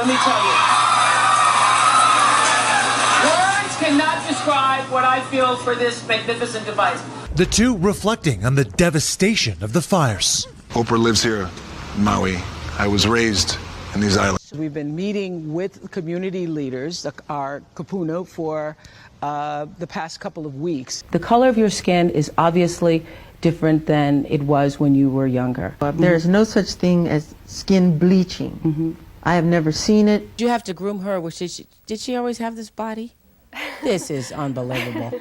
let me tell you. Words cannot describe what I feel for this magnificent device. The two reflecting on the devastation of the fires. Oprah lives here in Maui. I was raised in these islands. We've been meeting with community leaders, our kapuna, for the past couple of weeks. The color of your skin is obviously different than it was when you were younger. There is no such thing as skin bleaching. I have never seen it. You have to groom her. Did she always have this body? This is unbelievable.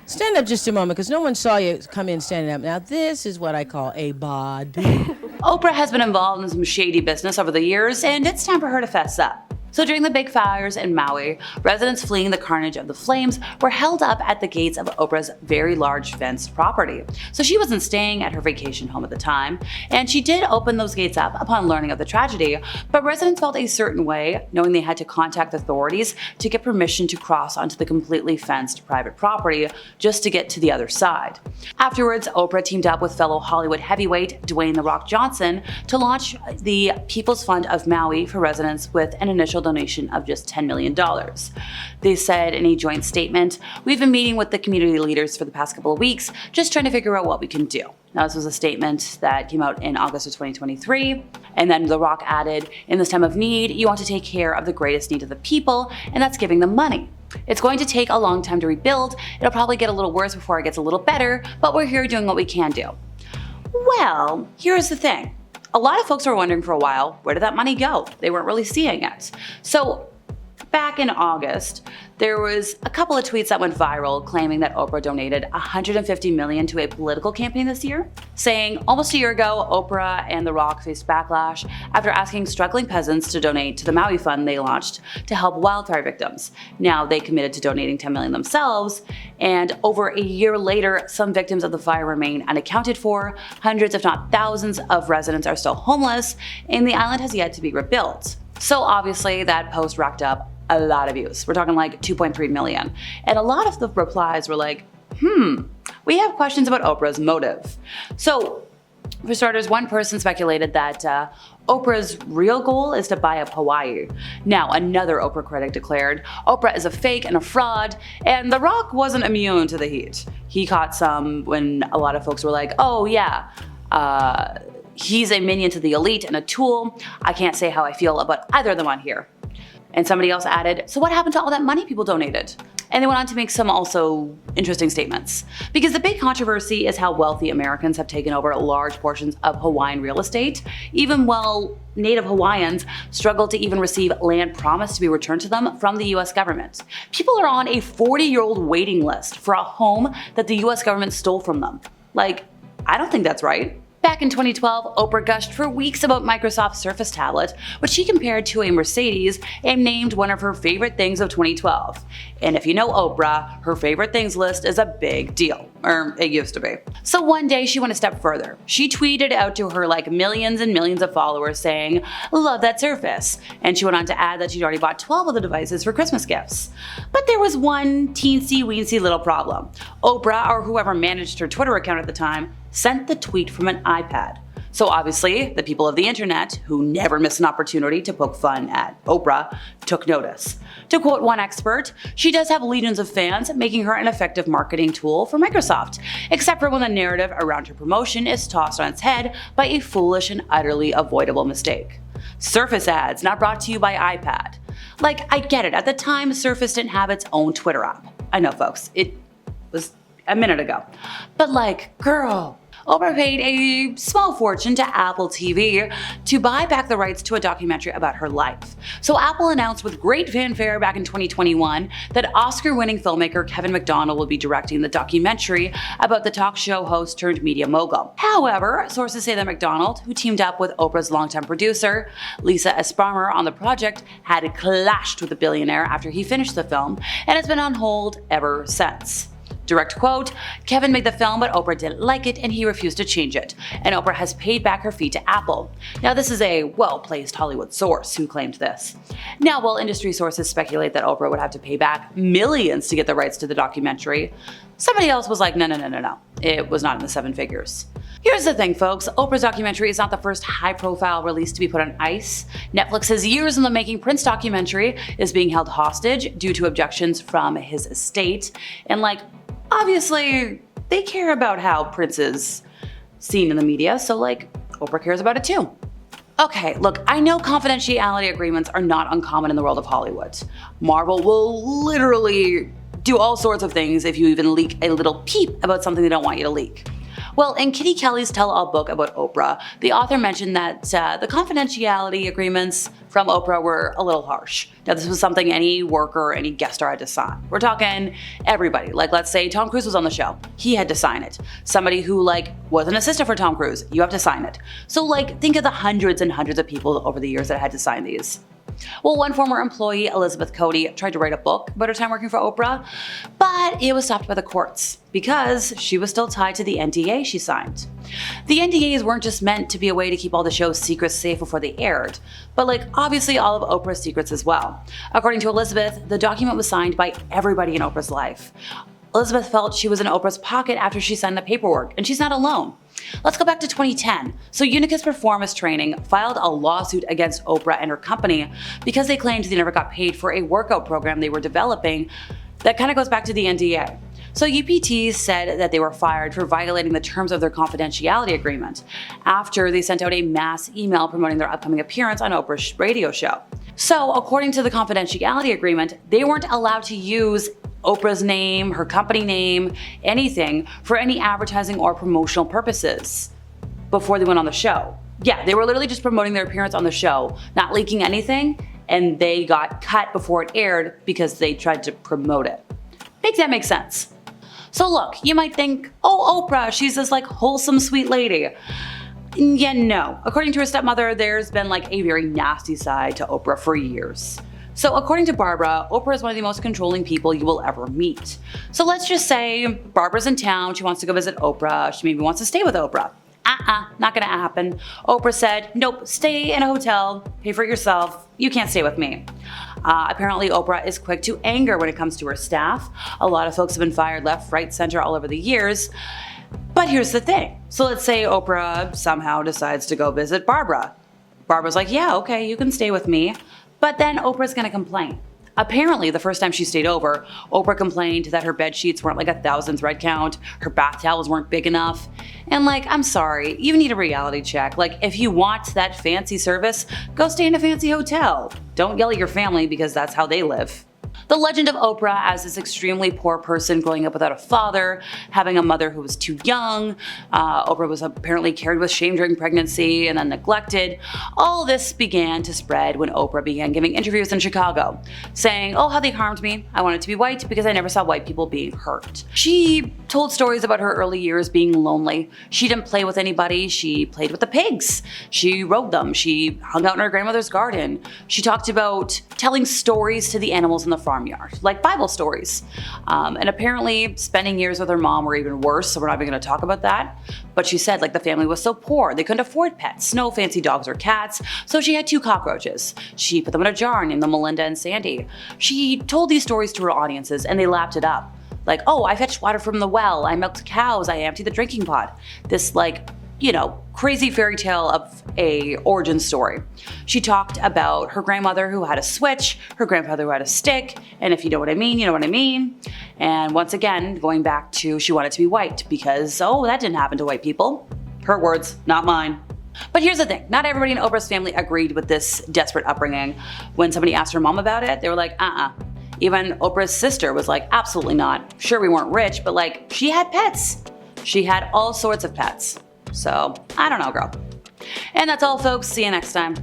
Stand up just a moment, because no one saw you come in standing up. Now, this is what I call a bod. Oprah has been involved in some shady business over the years, and it's time for her to fess up. So during the big fires in Maui, residents fleeing the carnage of the flames were held up at the gates of Oprah's very large fenced property. So she wasn't staying at her vacation home at the time, and she did open those gates up upon learning of the tragedy, but residents felt a certain way, knowing they had to contact authorities to get permission to cross onto the completely fenced private property just to get to the other side. Afterwards, Oprah teamed up with fellow Hollywood heavyweight Dwayne "The Rock" Johnson to launch the People's Fund of Maui for residents with an initial donation of just $10 million. They said in a joint statement, "We've been meeting with the community leaders for the past couple of weeks, just trying to figure out what we can do." Now, this was a statement that came out in August of 2023. And then The Rock added, "In this time of need, you want to take care of the greatest need of the people, and that's giving them money. It's going to take a long time to rebuild. It'll probably get a little worse before it gets a little better, but we're here doing what we can do." Well, here's the thing. A lot of folks were wondering for a while, where did that money go? They weren't really seeing it. So back in August, there was a couple of tweets that went viral claiming that Oprah donated $150 million to a political campaign this year, saying almost a year ago, Oprah and The Rock faced backlash after asking struggling peasants to donate to the Maui Fund they launched to help wildfire victims. Now they committed to donating $10 million themselves, and over a year later, some victims of the fire remain unaccounted for, hundreds if not thousands of residents are still homeless, and the island has yet to be rebuilt. So obviously that post racked up a lot of views. We're talking like 2.3 million. And a lot of the replies were like, we have questions about Oprah's motive. So for starters, one person speculated that Oprah's real goal is to buy up Hawaii. Now, another Oprah critic declared, "Oprah is a fake and a fraud," and The Rock wasn't immune to the heat. He caught some when a lot of folks were like, "Oh yeah, he's a minion to the elite and a tool. I can't say how I feel about either of them on here." And somebody else added, "So what happened to all that money people donated?" And they went on to make some also interesting statements. Because the big controversy is how wealthy Americans have taken over large portions of Hawaiian real estate, even while Native Hawaiians struggle to even receive land promised to be returned to them from the US government. People are on a 40-year-old waiting list for a home that the US government stole from them. Like, I don't think that's right. Back in 2012, Oprah gushed for weeks about Microsoft's Surface tablet, which she compared to a Mercedes and named one of her favorite things of 2012. And if you know Oprah, her favorite things list is a big deal. Or it used to be. So one day she went a step further. She tweeted out to her like millions and millions of followers saying, "Love that Surface." And she went on to add that she'd already bought 12 of the devices for Christmas gifts. But there was one teensy-weensy little problem. Oprah, or whoever managed her Twitter account at the time, sent the tweet from an iPad. So obviously, the people of the internet, who never miss an opportunity to poke fun at Oprah, took notice. To quote one expert, "She does have legions of fans, making her an effective marketing tool for Microsoft, except for when the narrative around her promotion is tossed on its head by a foolish and utterly avoidable mistake." Surface ads, not brought to you by iPad. Like, I get it, at the time, Surface didn't have its own Twitter app. I know, folks, it was a minute ago. But like, girl, Oprah paid a small fortune to Apple TV to buy back the rights to a documentary about her life. So Apple announced with great fanfare back in 2021 that Oscar-winning filmmaker Kevin McDonald will be directing the documentary about the talk show host turned media mogul. However, sources say that McDonald, who teamed up with Oprah's longtime producer, Lisa Esparmer, on the project, had clashed with the billionaire after he finished the film and has been on hold ever since. Direct quote, "Kevin made the film, but Oprah didn't like it and he refused to change it, and Oprah has paid back her fee to Apple." Now, this is a well-placed Hollywood source who claimed this. Now, while industry sources speculate that Oprah would have to pay back millions to get the rights to the documentary, somebody else was like, no. It was not in the seven figures. Here's the thing, folks. Oprah's documentary is not the first high-profile release to be put on ice. Netflix's years in the making Prince documentary is being held hostage due to objections from his estate. And like, obviously, they care about how Prince is seen in the media, so like, Oprah cares about it too. Okay, look, I know confidentiality agreements are not uncommon in the world of Hollywood. Marvel will literally do all sorts of things if you even leak a little peep about something they don't want you to leak. Well, in Kitty Kelly's tell-all book about Oprah, the author mentioned that the confidentiality agreements from Oprah were a little harsh. Now, this was something any worker or any guest star had to sign. We're talking everybody. Like, let's say Tom Cruise was on the show. He had to sign it. Somebody who, like, was an assistant for Tom Cruise, you have to sign it. So, like, think of the hundreds and hundreds of people over the years that had to sign these. Well, one former employee, Elizabeth Cody, tried to write a book about her time working for Oprah, but it was stopped by the courts because she was still tied to the NDA she signed. The NDAs weren't just meant to be a way to keep all the show's secrets safe before they aired, but like obviously all of Oprah's secrets as well. According to Elizabeth, the document was signed by everybody in Oprah's life. Elizabeth felt she was in Oprah's pocket after she signed the paperwork, and she's not alone. Let's go back to 2010. So Unicus Performance Training filed a lawsuit against Oprah and her company because they claimed they never got paid for a workout program they were developing that kind of goes back to the NDA. So UPT said that they were fired for violating the terms of their confidentiality agreement after they sent out a mass email promoting their upcoming appearance on Oprah's radio show. So according to the confidentiality agreement, they weren't allowed to use Oprah's name, her company name, anything for any advertising or promotional purposes before they went on the show. Yeah, they were literally just promoting their appearance on the show, not leaking anything, and they got cut before it aired because they tried to promote it. Make that make sense? So look, you might think, oh, Oprah, she's this like wholesome, sweet lady. Yeah, no. According to her stepmother, there's been like a very nasty side to Oprah for years. So according to Barbara, Oprah is one of the most controlling people you will ever meet. So let's just say Barbara's in town, she wants to go visit Oprah, she maybe wants to stay with Oprah. Not gonna happen. Oprah said, nope, stay in a hotel, pay for it yourself, you can't stay with me. Apparently Oprah is quick to anger when it comes to her staff. A lot of folks have been fired left, right, center all over the years. But here's the thing. So let's say Oprah somehow decides to go visit Barbara. Barbara's like, yeah, okay, you can stay with me. But then Oprah's gonna complain. Apparently, the first time she stayed over, Oprah complained that her bed sheets weren't like a 1,000th thread count, her bath towels weren't big enough. And like, I'm sorry, you need a reality check. Like, if you want that fancy service, go stay in a fancy hotel. Don't yell at your family because that's how they live. The legend of Oprah as this extremely poor person growing up without a father, having a mother who was too young, Oprah was apparently carried with shame during pregnancy and then neglected. All this began to spread when Oprah began giving interviews in Chicago, saying, oh, how they harmed me. I wanted to be white because I never saw white people being hurt. She told stories about her early years being lonely. She didn't play with anybody. She played with the pigs. She rode them. She hung out in her grandmother's garden. She talked about telling stories to the animals in the farmyard, like Bible stories. And apparently spending years with her mom were even worse, so we're not even gonna talk about that. But she said like the family was so poor, they couldn't afford pets, no fancy dogs or cats, so she had 2 cockroaches. She put them in a jar, named them Melinda and Sandy. She told these stories to her audiences and they lapped it up. Like, oh, I fetched water from the well, I milked cows, I emptied the drinking pot. This like, you know, crazy fairy tale of a origin story. She talked about her grandmother who had a switch, her grandfather who had a stick, and if you know what I mean, you know what I mean. And once again, going back to she wanted to be white because, oh, that didn't happen to white people. Her words, not mine. But here's the thing, not everybody in Oprah's family agreed with this desperate upbringing. When somebody asked her mom about it, they were like, Even Oprah's sister was like, absolutely not. Sure, we weren't rich, but like, she had pets. She had all sorts of pets. So, I don't know, girl. And that's all, folks. See you next time.